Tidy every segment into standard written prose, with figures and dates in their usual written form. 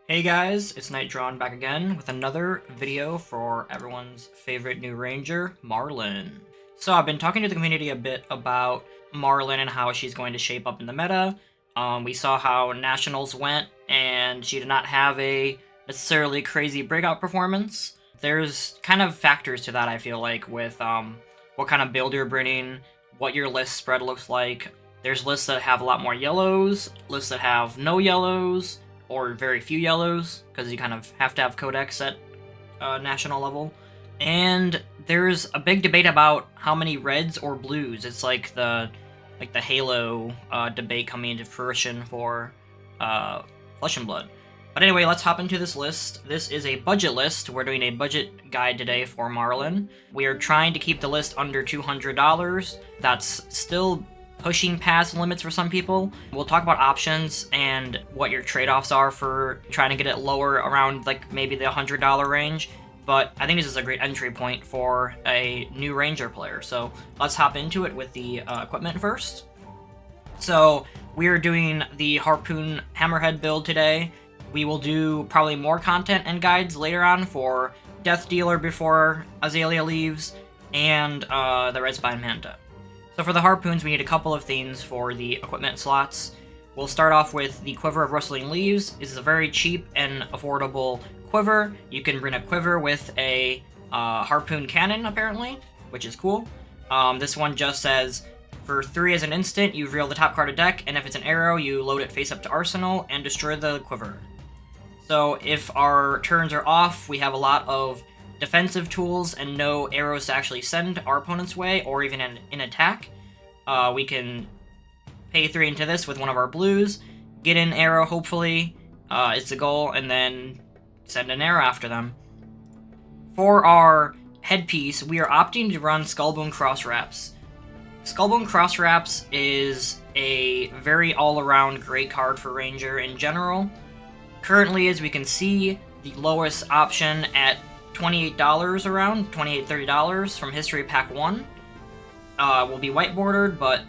Hey guys, it's Nightdrawn back again with another video for everyone's favorite new ranger, Marlynn. So I've been talking to the community a bit about Marlynn and how she's going to shape up in the meta. We saw how Nationals went, and she did not have a necessarily crazy breakout performance. There's kind of factors to that, I feel like, with what kind of build you're bringing, what your list spread looks like. There's lists that have a lot more yellows, lists that have no yellows, or very few yellows, because you kind of have to have codex at national level. And there's a big debate about how many reds or blues. It's like the Halo debate coming into fruition for Flesh and Blood. But anyway, let's hop into this list. This is a budget list. We're doing a budget guide today for Marlynn. We are trying to keep the list under $200. That's still pushing past limits for some people. We'll talk about options and what your trade-offs are for trying to get it lower around like maybe the $100 range. But I think this is a great entry point for a new Ranger player. So let's hop into it with the equipment first. So we're doing the Harpoon Hammerhead build today. We will do probably more content and guides later on for Death Dealer before Azalea leaves, and the Red Spine Manta. So for the Harpoons, we need a couple of things for the equipment slots. We'll start off with the Quiver of Rustling Leaves. This is a very cheap and affordable quiver. You can bring a quiver with a harpoon cannon, apparently, which is cool. This one just says, for 3 as an instant, you reveal the top card of deck, and if it's an arrow, you load it face up to Arsenal and destroy the quiver. So if our turns are off, we have a lot of defensive tools and no arrows to actually send our opponent's way, or even in attack. We can pay 3 into this with one of our blues, get an arrow, hopefully, is the goal, and then send an arrow after them. For our headpiece, we are opting to run Skullbone Cross Wraps. Skullbone Cross Wraps is a very all-around great card for Ranger in general. Currently, as we can see, the lowest option at $28 around, $28, $30 from History Pack 1. Will be white bordered, but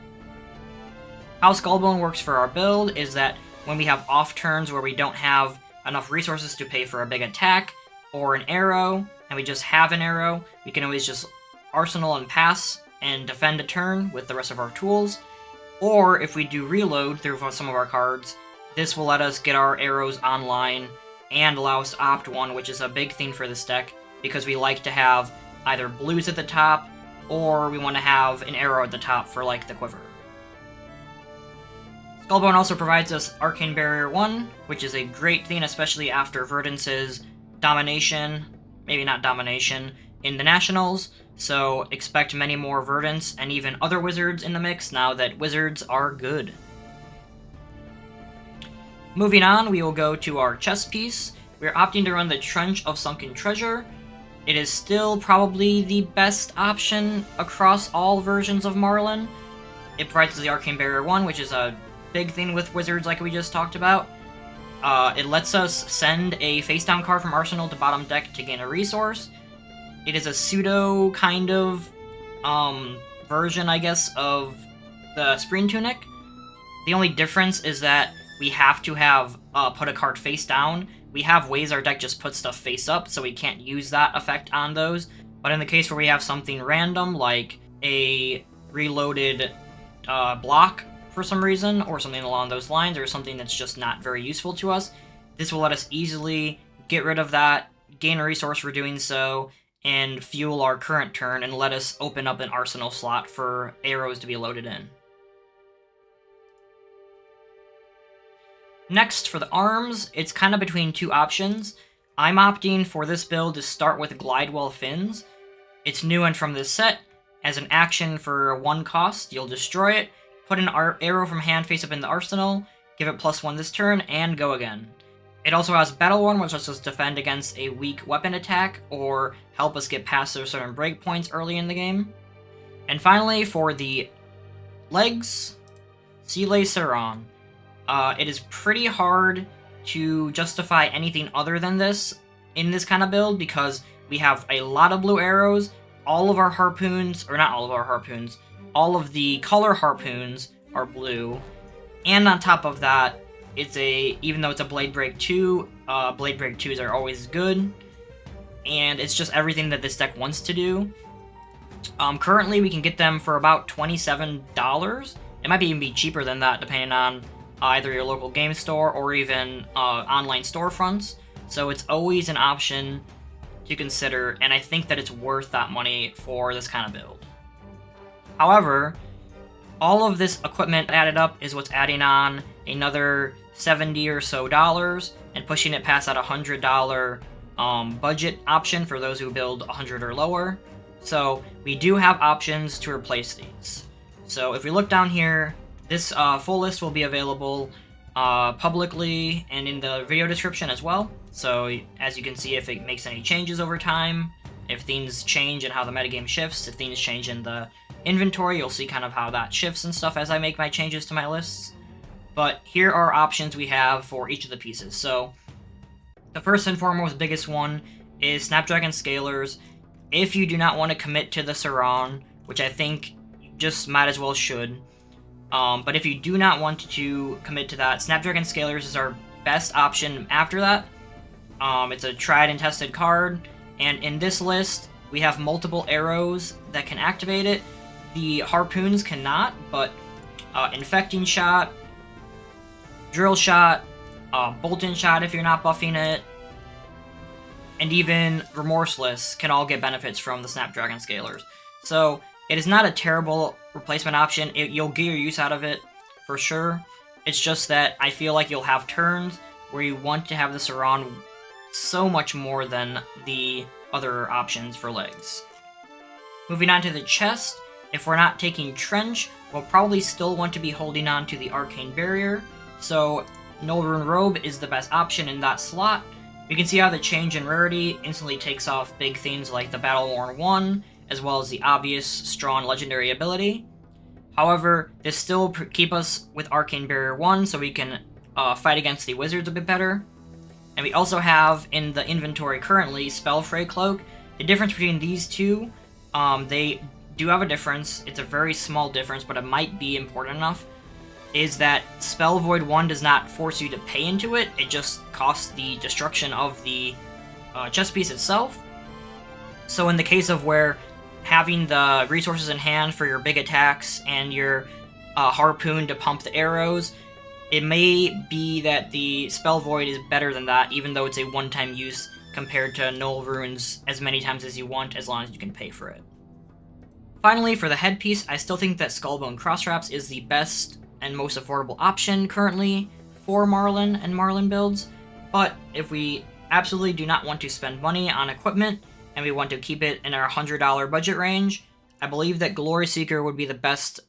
how Skullbone works for our build is that when we have off turns where we don't have enough resources to pay for a big attack or an arrow, and we just have an arrow, we can always just arsenal and pass and defend a turn with the rest of our tools. Or if we do reload through some of our cards, this will let us get our arrows online and allow us to opt one, which is a big thing for this deck, because we like to have either blues at the top, or we want to have an arrow at the top for, like, the quiver. Skullbone also provides us Arcane Barrier 1, which is a great thing, especially after Verdance's domination, maybe not domination, in the Nationals, so expect many more Verdance and even other wizards in the mix now that wizards are good. Moving on, we will go to our chest piece. We're opting to run the Trench of Sunken Treasure. It is still probably the best option across all versions of Marlynn. It provides the Arcane Barrier 1, which is a big thing with wizards like we just talked about. It lets us send a face-down card from Arsenal to bottom deck to gain a resource. It is a pseudo kind of version, I guess, of the Spring Tunic. The only difference is that we have to have put a card face down. We have ways our deck just puts stuff face up, so we can't use that effect on those. But in the case where we have something random, like a reloaded block for some reason, or something along those lines, or something that's just not very useful to us, this will let us easily get rid of that, gain a resource for doing so, and fuel our current turn, and let us open up an arsenal slot for arrows to be loaded in. Next, for the arms, it's kind of between two options. I'm opting for this build to start with Glidewell Fins. It's new and from this set. As an action for 1 cost, you'll destroy it, put an arrow from hand face up in the arsenal, give it +1 this turn, and go again. It also has Battle Worn, which lets us defend against a weak weapon attack, or help us get past those certain breakpoints early in the game. And finally, for the legs, Sealay Saron. It is pretty hard to justify anything other than this in this kind of build, because we have a lot of blue arrows, all of our harpoons, or not all of our harpoons, all of the color harpoons are blue, and on top of that, even though it's a Blade Break 2, Blade Break 2s are always good, and it's just everything that this deck wants to do. Currently, we can get them for about $27. It might even be cheaper than that, depending on either your local game store or even online storefronts. So it's always an option to consider, and I think that it's worth that money for this kind of build. However, all of this equipment added up is what's adding on another $70 or so and pushing it past that $100 budget option for those who build 100 or lower. So we do have options to replace these. So if we look down here, this full list will be available publicly and in the video description as well. So as you can see, if it makes any changes over time, if things change and how the metagame shifts, if things change in the inventory, you'll see kind of how that shifts and stuff as I make my changes to my lists. But here are options we have for each of the pieces. So the first and foremost biggest one is Snapdragon Scalers. If you do not want to commit to the Saran, which I think you just might as well should, but if you do not want to commit to that, Snapdragon Scalers is our best option after that. It's a tried and tested card, and in this list, we have multiple arrows that can activate it. The Harpoons cannot, but Infecting Shot, Drill Shot, Bolton Shot if you're not buffing it, and even Remorseless can all get benefits from the Snapdragon Scalers. So it is not a terrible replacement option. You'll get your use out of it for sure. It's just that I feel like you'll have turns where you want to have the Saran so much more than the other options for legs. Moving on to the chest, if we're not taking Trench, we'll probably still want to be holding on to the Arcane Barrier, so Null Rune Robe is the best option in that slot. We can see how the change in rarity instantly takes off big things like the Battle Worn 1, as well as the obvious strong legendary ability. However, this still keep us with Arcane Barrier 1, so we can fight against the wizards a bit better. And we also have in the inventory currently Spellfray Cloak. The difference between these two, they do have a difference. It's a very small difference, but it might be important enough, is that Spell Void 1 does not force you to pay into it. It just costs the destruction of the chest piece itself. So in the case of where having the resources in hand for your big attacks and your Harpoon to pump the arrows, it may be that the Spell Void is better than that, even though it's a one-time use compared to Null Runes as many times as you want, as long as you can pay for it. Finally, for the headpiece, I still think that Skullbone Crosswraps is the best and most affordable option currently for Marlynn and Marlynn builds, but if we absolutely do not want to spend money on equipment and we want to keep it in our $100 budget range, I believe that Glory Seeker would be the best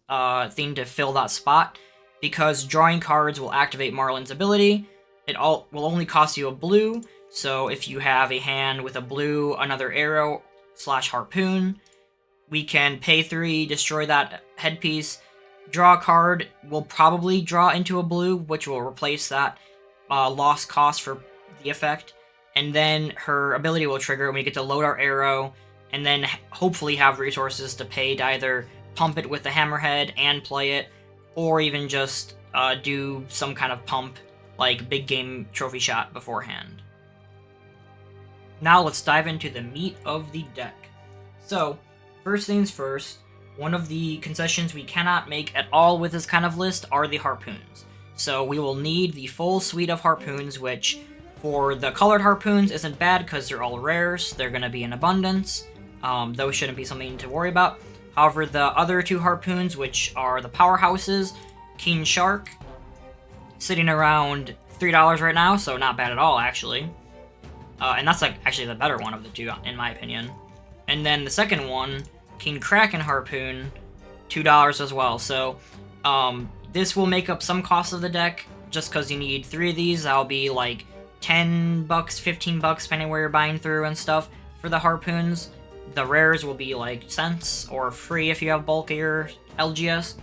thing to fill that spot, because drawing cards will activate Marlynn's ability. It will only cost you a blue, so if you have a hand with a blue, another arrow / harpoon, we can pay 3, destroy that headpiece, draw a card, will probably draw into a blue, which will replace that lost cost for the effect, and then her ability will trigger and we get to load our arrow, and then hopefully have resources to pay to either pump it with the Hammerhead and play it, or even just do some kind of pump, like big game trophy shot beforehand. Now let's dive into the meat of the deck. So, first things first, one of the concessions we cannot make at all with this kind of list are the Harpoons. So we will need the full suite of Harpoons, which for the colored Harpoons isn't bad because they're all rares, they're going to be in abundance. Those shouldn't be something to worry about. However, the other 2 Harpoons, which are the powerhouses, Keen Shark, sitting around $3 right now, so not bad at all, actually. And that's actually the better one of the 2, in my opinion. And then the second one, King Kraken Harpoon, $2 as well. So this will make up some cost of the deck, just because you need 3 of these. That'll be like $10, $15, depending where you're buying through and stuff for the Harpoons. The rares will be like cents or free if you have bulkier LGS.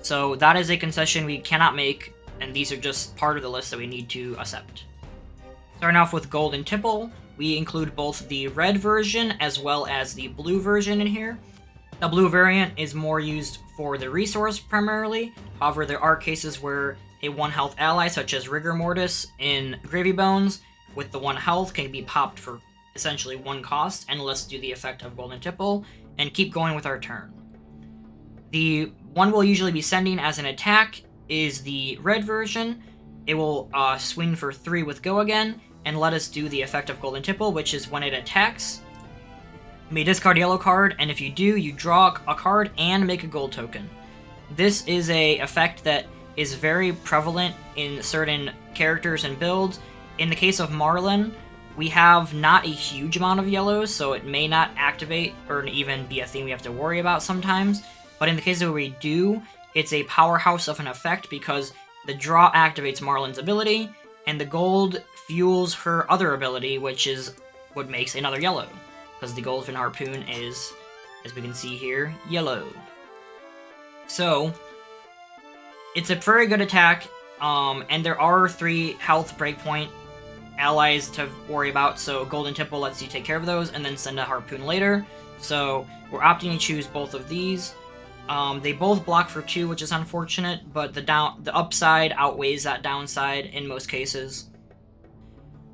So that is a concession we cannot make, and these are just part of the list that we need to accept. Starting off with Golden Tipple, we include both the red version as well as the blue version in here. The blue variant is more used for the resource primarily, however there are cases where a 1 health ally such as Rigor Mortis in Gravy Bones with the 1 health can be popped for essentially 1 cost, and let's do the effect of Golden Tipple and keep going with our turn. The one we'll usually be sending as an attack is the red version. It will swing for 3 with Go Again, and let us do the effect of Golden Tipple, which is when it attacks, you may discard a yellow card, and if you do, you draw a card and make a gold token. This is a effect that is very prevalent in certain characters and builds. In the case of Marlynn, we have not a huge amount of yellows, so it may not activate or even be a thing we have to worry about sometimes. But in the case of we do, it's a powerhouse of an effect because the draw activates Marlynn's ability, and the gold fuels her other ability, which is what makes another yellow. Because the Goldfin Harpoon is, as we can see here, yellow. So, it's a very good attack, and there are 3 health breakpoint allies to worry about, so Golden Tipple lets you take care of those, and then send a Harpoon later. So, we're opting to choose both of these. They both block for 2, which is unfortunate, but the upside outweighs that downside in most cases.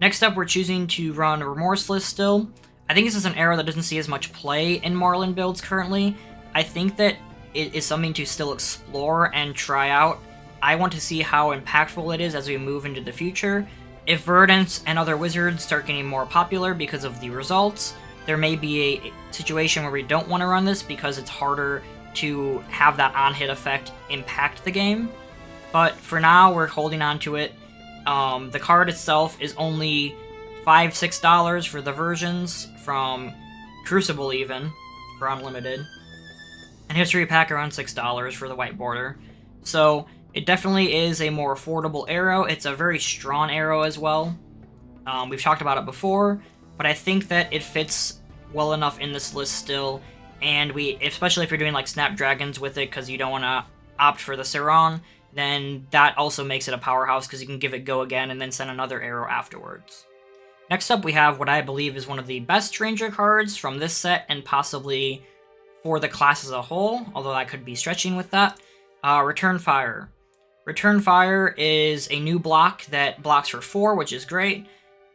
Next up, we're choosing to run Remorseless still. I think this is an arrow that doesn't see as much play in Marlynn builds currently. I think that it is something to still explore and try out. I want to see how impactful it is as we move into the future. If Verdants and other wizards start getting more popular because of the results, there may be a situation where we don't want to run this because it's harder to have that on-hit effect impact the game. But for now, we're holding on to it. The card itself is only $5-6 for the versions from Crucible even, for Unlimited. And History Pack around $6 for the white border. So it definitely is a more affordable arrow. It's a very strong arrow as well. We've talked about it before, but I think that it fits well enough in this list still. And especially if you're doing like Snapdragons with it because you don't want to opt for the Siron, then that also makes it a powerhouse because you can give it Go Again and then send another arrow afterwards. Next up, we have what I believe is one of the best Ranger cards from this set and possibly for the class as a whole, although I could be stretching with that. Return Fire. Return Fire is a new block that blocks for 4, which is great,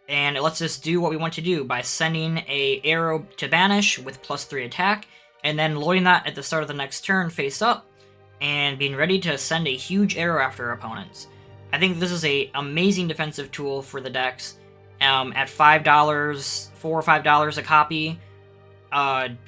and it lets us do what we want to do by sending a arrow to banish with +3 attack, and then loading that at the start of the next turn face up, and being ready to send a huge arrow after our opponents. I think this is an amazing defensive tool for the decks. At $5, $4 or $5 a copy,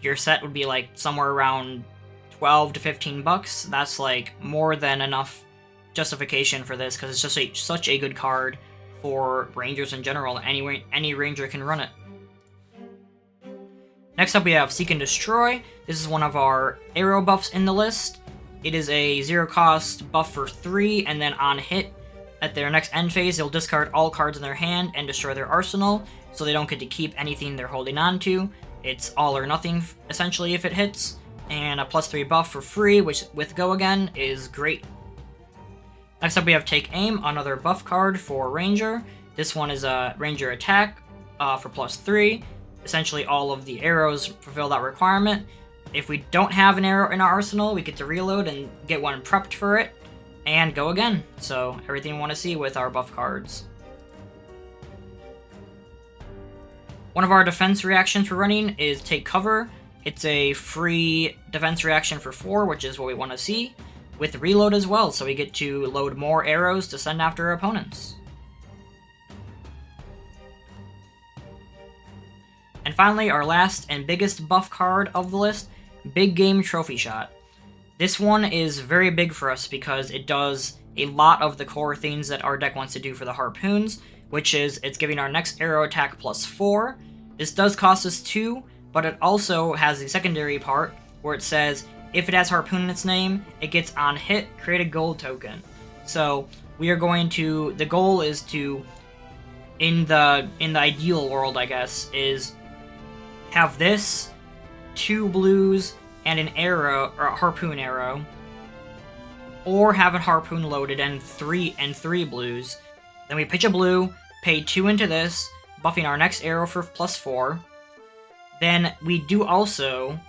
your set would be like somewhere around 12 to 15 bucks. That's like more than enough justification for this because it's just such a good card for Rangers in general. Any Ranger can run it. Next up we have Seek and Destroy. This is one of our arrow buffs in the list. It is a 0 cost buff for 3, and then on hit, at their next end phase, they'll discard all cards in their hand and destroy their arsenal, so they don't get to keep anything they're holding on to. It's all or nothing, essentially, if it hits. And a +3 buff for free, which with Go Again is great. Next up we have Take Aim, another buff card for Ranger. This one is a Ranger attack for +3. Essentially all of the arrows fulfill that requirement. If we don't have an arrow in our arsenal, we get to reload and get one prepped for it, and Go Again. So everything we want to see with our buff cards. One of our defense reactions we're running is Take Cover. It's a free defense reaction for 4, which is what we want to see, with reload as well, so we get to load more arrows to send after our opponents. And finally, our last and biggest buff card of the list, Big Game Trophy Shot. This one is very big for us because it does a lot of the core things that our deck wants to do for the Harpoons, which is it's giving our next arrow attack +4. This does cost us 2, but it also has the secondary part where it says if it has Harpoon in its name, it gets on hit, create a gold token. So we are going to, the goal is to, in the ideal world, I guess, is have this, 2 blues, and an arrow, or a Harpoon arrow, or have a Harpoon loaded and 3 blues. Then we pitch a blue, pay 2 into this, buffing our next arrow for +4. Then we do also,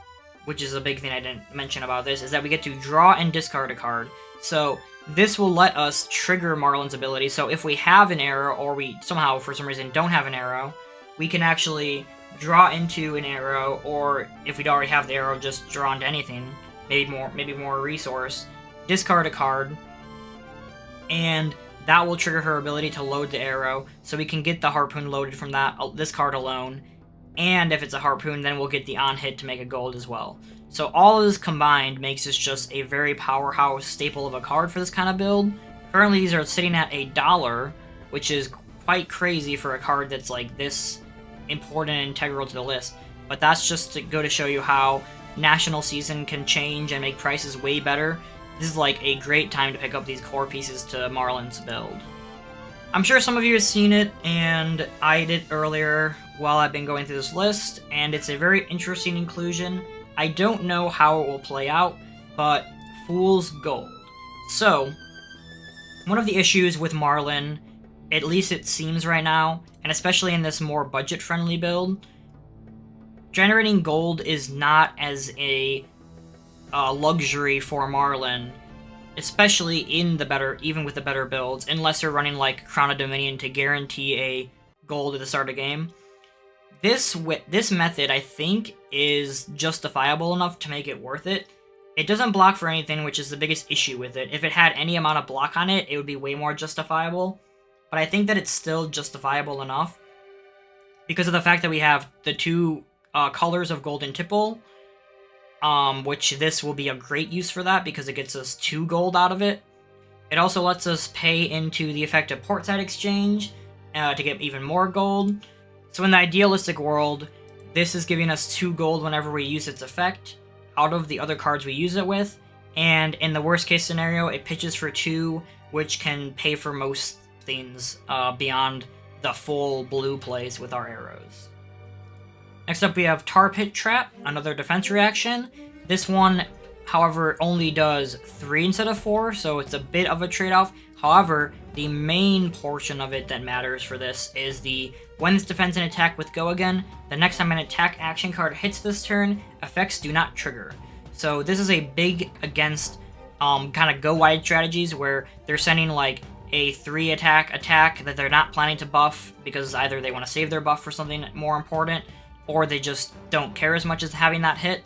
which is a big thing I didn't mention about this, is that we get to draw and discard a card. So this will let us trigger Marlynn's ability. So if we have an arrow, or we somehow, for some reason, don't have an arrow, we can actually draw into an arrow, or if we already have the arrow, just draw into anything, maybe more resource, discard a card, and that will trigger her ability to load the arrow, so we can get the Harpoon loaded from this card alone, and if it's a Harpoon, then we'll get the on-hit to make a gold as well. So all of this combined makes this just a very powerhouse staple of a card for this kind of build. Currently these are sitting at $1, which is quite crazy for a card that's like this important and integral to the list. But that's just to go to show you how National Season can change and make prices way better. This is like a great time to pick up these core pieces to Marlynn's build. I'm sure some of you have seen it, and I did earlier while I've been going through this list, and it's a very interesting inclusion. I don't know how it will play out, but Fool's Gold. So, one of the issues with Marlynn, at least it seems right now, and especially in this more budget-friendly build, generating gold is not as a luxury for Marlynn, especially even with the better builds, unless you're running like Crown of Dominion to guarantee a gold at the start of the game. This method, I think, is justifiable enough to make it worth it. It doesn't block for anything, which is the biggest issue with it. If it had any amount of block on it, it would be way more justifiable. But I think that it's still justifiable enough because of the fact that we have the two colors of Golden Tipple, which this will be a great use for that because it gets us 2 gold out of it. It also lets us pay into the effect of Portside Exchange to get even more gold. So in the idealistic world, this is giving us 2 gold whenever we use its effect out of the other cards we use it with, and in the worst case scenario, it pitches for 2, which can pay for most things beyond the full blue plays with our arrows. Next up, we have Tar Pit Trap, another defense reaction. This one, however, only does 3 instead of 4, so it's a bit of a trade-off. However, the main portion of it that matters for this is when this defends an attack with Go Again, the next time an attack action card hits this turn, effects do not trigger. So this is a big against kind of go-wide strategies where they're sending like a 3 attack that they're not planning to buff because either they want to save their buff for something more important, or they just don't care as much as having that hit.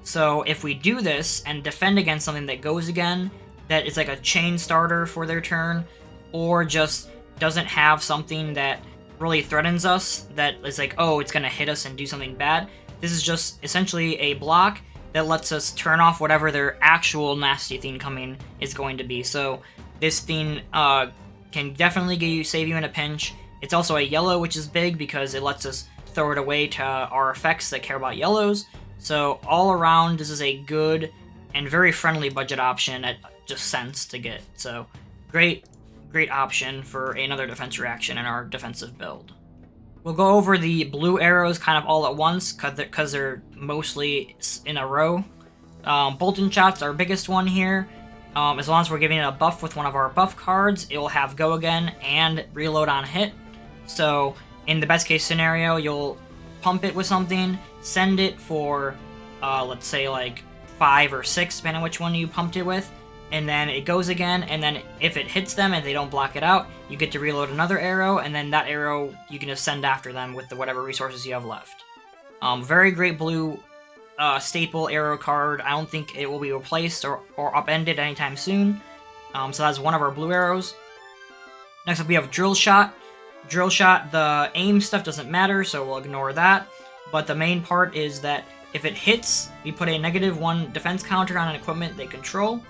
So if we do this and defend against something that goes again, that is like a chain starter for their turn, or just doesn't have something that really threatens us, that is like, oh, it's going to hit us and do something bad, this is just essentially a block that lets us turn off whatever their actual nasty thing coming is going to be. So this thing can definitely save you in a pinch. It's also a yellow, which is big because it lets us throw it away to our effects that care about yellows. So all around, this is a good and very friendly budget option at just cents to get. So great option for another defense reaction in our defensive build. We'll go over the blue arrows kind of all at once because they're mostly in a row. Bolton Shot's our biggest one here. As long as we're giving it a buff with one of our buff cards, it will have Go Again and reload on hit. So in the best case scenario, you'll pump it with something, send it for, let's say like 5 or 6, depending on which one you pumped it with, and then it goes again, and then if it hits them and they don't block it out, you get to reload another arrow, and then that arrow you can just send after them with whatever resources you have left. Very great blue staple arrow card. I don't think it will be replaced or upended anytime soon. So that's one of our blue arrows. Next up we have Drill Shot. Drill Shot, the aim stuff doesn't matter, so we'll ignore that. But the main part is that if it hits, we put a -1 defense counter on an equipment they control.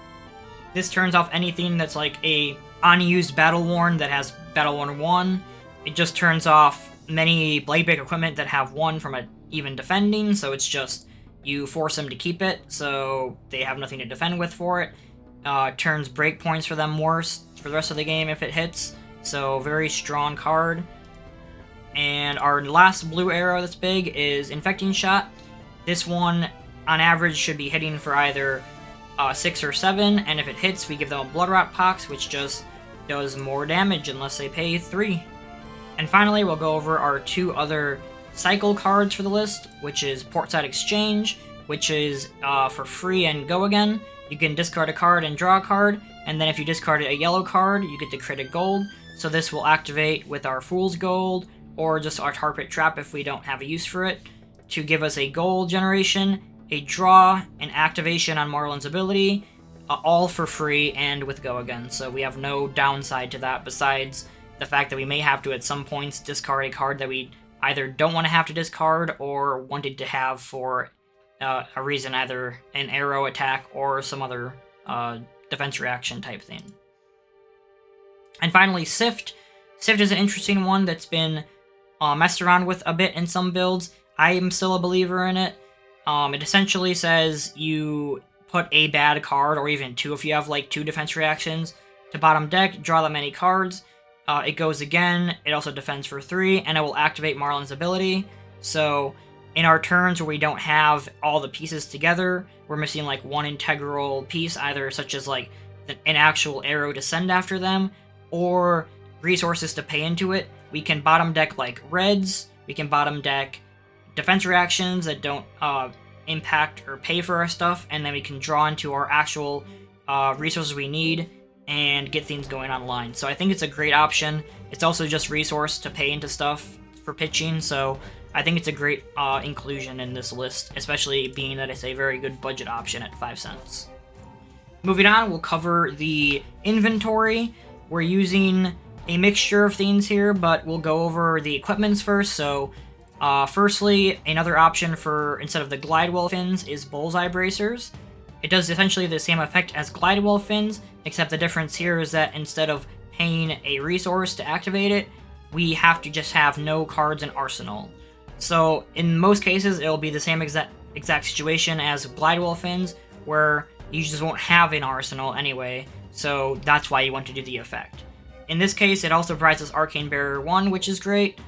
This turns off anything that's like a unused Battle Worn that has Battle Worn 1. It just turns off many Blade Break equipment that have 1 from even defending, so it's just you force them to keep it, so they have nothing to defend with for it. Turns break points for them worse for the rest of the game if it hits, so very strong card. And our last blue arrow that's big is Infecting Shot. This one, on average, should be hitting for either 6 or 7, and if it hits, we give them a Blood Rot Pox, which just does more damage unless they pay 3. And finally, we'll go over our 2 other cycle cards for the list, which is Portside Exchange, which is for free and Go Again. You can discard a card and draw a card. and then if you discarded a yellow card, you get to crit a gold. So this will activate with our Fool's Gold, or just our Tar Pit Trap if we don't have a use for it, to give us a gold generation, a draw, an activation on Marlynn's ability, all for free and with Go Again. So we have no downside to that besides the fact that we may have to at some points discard a card that we either don't want to have to discard or wanted to have for a reason, either an arrow attack or some other defense reaction type thing. And finally, Sift. Sift is an interesting one that's been messed around with a bit in some builds. I am still a believer in it. It essentially says you put a bad card, or even two if you have like 2 defense reactions, to bottom deck, draw that many cards. It goes again, it also defends for 3, and it will activate Marlynn's ability. So in our turns where we don't have all the pieces together, we're missing like one integral piece, either such as like an actual arrow to send after them, or resources to pay into it, we can bottom deck like reds, we can bottom deck defense reactions that don't impact or pay for our stuff, and then we can draw into our actual resources we need and get things going online. So I think it's a great option. It's also just resource to pay into stuff for pitching, so I think it's a great inclusion in this list, especially being that it's a very good budget option at 5 cents. Moving on, we'll cover the inventory. We're using a mixture of things here, but we'll go over the equipments first. So firstly, another option for, instead of the Glidewell fins, is Bullseye Bracers. It does essentially the same effect as Glidewell fins, except the difference here is that instead of paying a resource to activate it, we have to just have no cards in Arsenal. So in most cases, it'll be the same exact situation as Glidewell fins, where you just won't have an Arsenal anyway, so that's why you want to do the effect. In this case, it also provides us Arcane Barrier 1, which is great.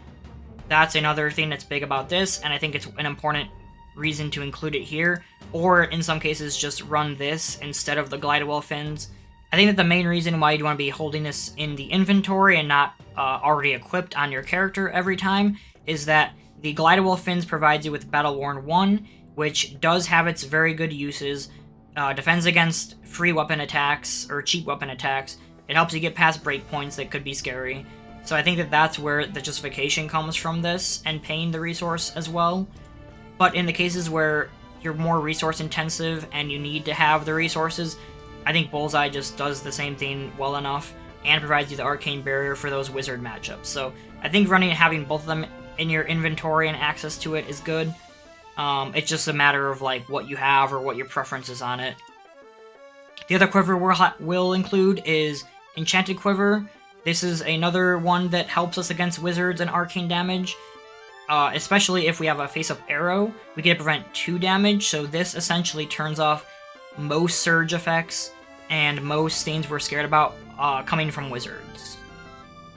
That's another thing that's big about this, and I think it's an important reason to include it here, or in some cases just run this instead of the Glidewell fins. I think that the main reason why you'd want to be holding this in the inventory and not already equipped on your character every time is that the Glidewell fins provides you with Battle Worn 1, which does have its very good uses. Defends against free weapon attacks, or cheap weapon attacks. It helps you get past breakpoints that could be scary. So I think that that's where the justification comes from this, and paying the resource as well. But in the cases where you're more resource intensive and you need to have the resources, I think Bullseye just does the same thing well enough and provides you the Arcane Barrier for those wizard matchups. So I think having both of them in your inventory and access to it is good. It's just a matter of like what you have or what your preference is on it. The other quiver we'll include is Enchanted Quiver. This is another one that helps us against wizards and arcane damage. Especially if we have a face-up arrow, we get to prevent 2 damage, so this essentially turns off most surge effects and most things we're scared about coming from wizards.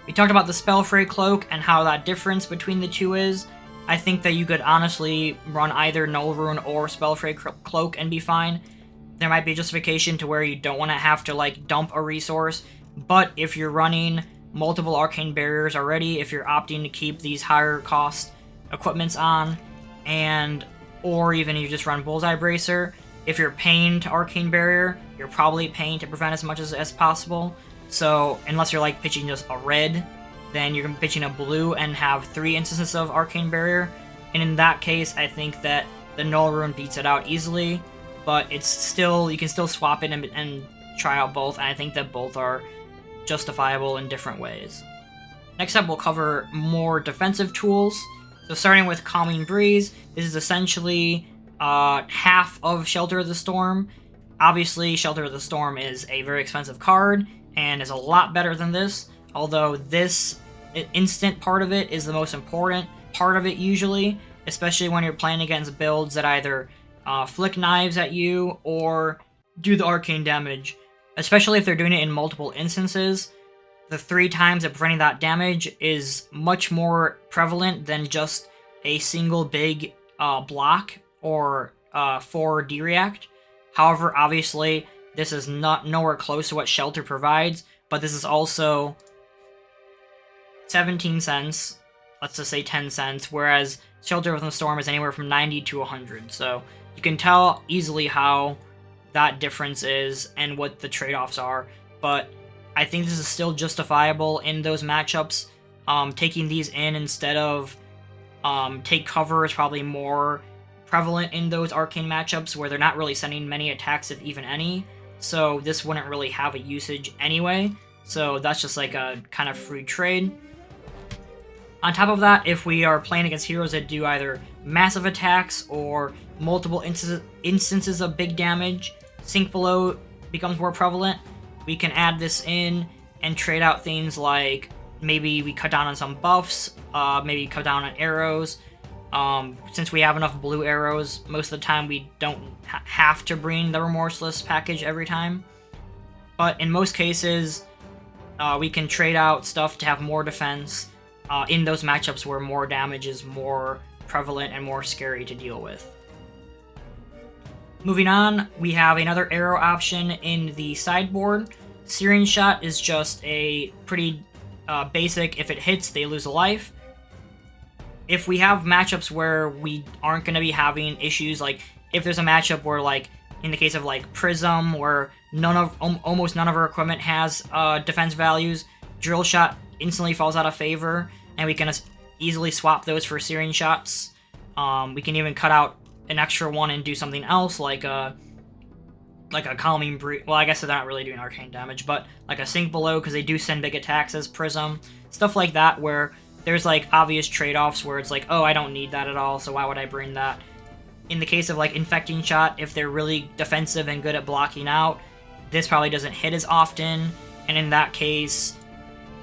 We talked about the Spellfray Cloak and how that difference between the two is. I think that you could honestly run either Null Rune or Spellfray Cloak and be fine. There might be a justification to where you don't want to have to like dump a resource, but if you're running multiple Arcane Barriers already, if you're opting to keep these higher cost equipments on, or even you just run Bullseye Bracer, if you're paying to Arcane Barrier, you're probably paying to prevent as much as possible. So unless you're like pitching just a red, then you're pitching a blue and have 3 instances of Arcane Barrier. And in that case, I think that the Null Rune beats it out easily, but it's still, you can still swap it and try out both, and I think that both are justifiable in different ways. Next up, we'll cover more defensive tools. So starting with Calming Breeze, this is essentially half of Shelter of the Storm. Obviously, Shelter of the Storm is a very expensive card, and is a lot better than this, although this instant part of it is the most important part of it usually, especially when you're playing against builds that either flick knives at you or do the arcane damage. Especially if they're doing it in multiple instances, the 3 times of preventing that damage is much more prevalent than just a single big block or 4 D-React. However, obviously, this is nowhere close to what Shelter provides, but this is also 17 cents, let's just say 10 cents, whereas Shelter within the Storm is anywhere from 90 to 100. So you can tell easily how that difference is and what the trade-offs are. but I think this is still justifiable in those matchups. Taking these in instead of take cover is probably more prevalent in those arcane matchups where they're not really sending many attacks, if even any, so this wouldn't really have a usage anyway, so that's just like a kind of free trade. On top of that, if we are playing against heroes that do either massive attacks or multiple instances of big damage, Sink Below becomes more prevalent. We can add this in and trade out things like maybe we cut down on some buffs, maybe cut down on arrows. Since we have enough blue arrows, most of the time we don't have to bring the Remorseless package every time. But in most cases, we can trade out stuff to have more defense in those matchups where more damage is more prevalent and more scary to deal with. Moving on, we have another arrow option in the sideboard. Searing Shot is just a pretty basic, if it hits, they lose a life. If we have matchups where we aren't going to be having issues, like if there's a matchup where, like in the case of like Prism, where almost none of our equipment has defense values, Drill Shot instantly falls out of favor, and we can easily swap those for Searing Shots. We can even cut out an extra one and do something else, like a Calming Breeze. Well, I guess they're not really doing arcane damage, but like a Sink Below, because they do send big attacks as Prism. Stuff like that, where there's like obvious trade-offs where it's like, oh, I don't need that at all, so why would I bring that? In the case of like Infecting Shot, if they're really defensive and good at blocking out, this probably doesn't hit as often, and in that case,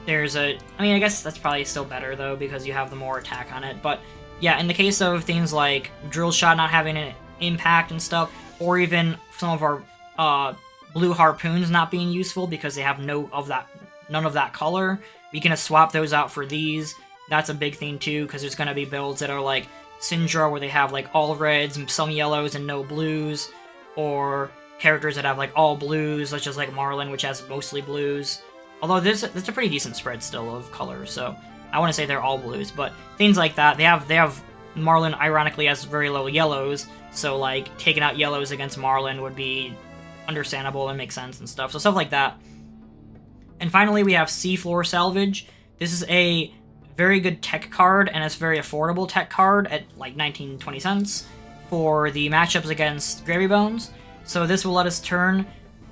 there's I mean, I guess that's probably still better though, because you have the more attack on it, but yeah, in the case of things like Drill Shot not having an impact and stuff, or even some of our blue Harpoons not being useful because they have none of that color, we can swap those out for these. That's a big thing too, because there's going to be builds that are like Syndra, where they have like all reds and some yellows and no blues, or characters that have like all blues, such as like Marlynn, which has mostly blues. Although there's a pretty decent spread still of colors, so I want to say they're all blues, but things like that. They have Marlynn ironically has very low yellows, so like taking out yellows against Marlynn would be understandable and make sense and stuff. So stuff like that. And finally, we have Seafloor Salvage. This is a very good tech card, and it's a very affordable tech card at like 19-20 cents for the matchups against Gravy Bones. So this will let us turn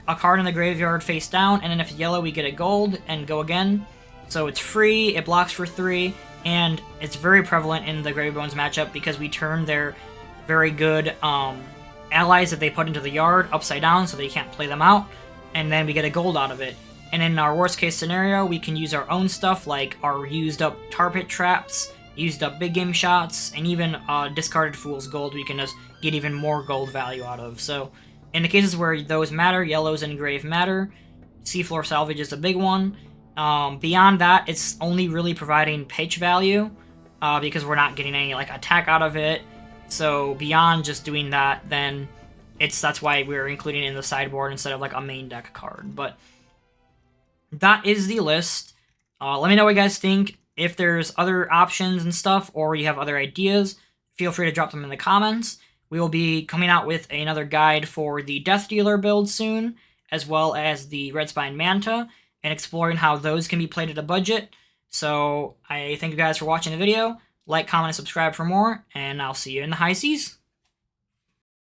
a card in the graveyard face down, and then if yellow, we get a gold and go again. So it's free, it blocks for 3, and it's very prevalent in the Gravy Bones matchup because we turn their very good allies that they put into the yard upside down so they can't play them out, and then we get a gold out of it. And in our worst case scenario, we can use our own stuff like our used up tar pit traps, used up big game shots, and even discarded Fool's Gold we can just get even more gold value out of. So in the cases where those matter, yellows and grave matter, Seafloor Salvage is a big one. Beyond that, it's only really providing pitch value because we're not getting any like attack out of it. So beyond just doing that, then that's why we're including it in the sideboard instead of like a main deck card. But that is the list. Let me know what you guys think. If there's other options and stuff, or you have other ideas, feel free to drop them in the comments. We will be coming out with another guide for the Death Dealer build soon, as well as the Red Spine Manta, and exploring how those can be played at a budget. So I thank you guys for watching the video. Like, comment, and subscribe for more, and I'll see you in the high seas.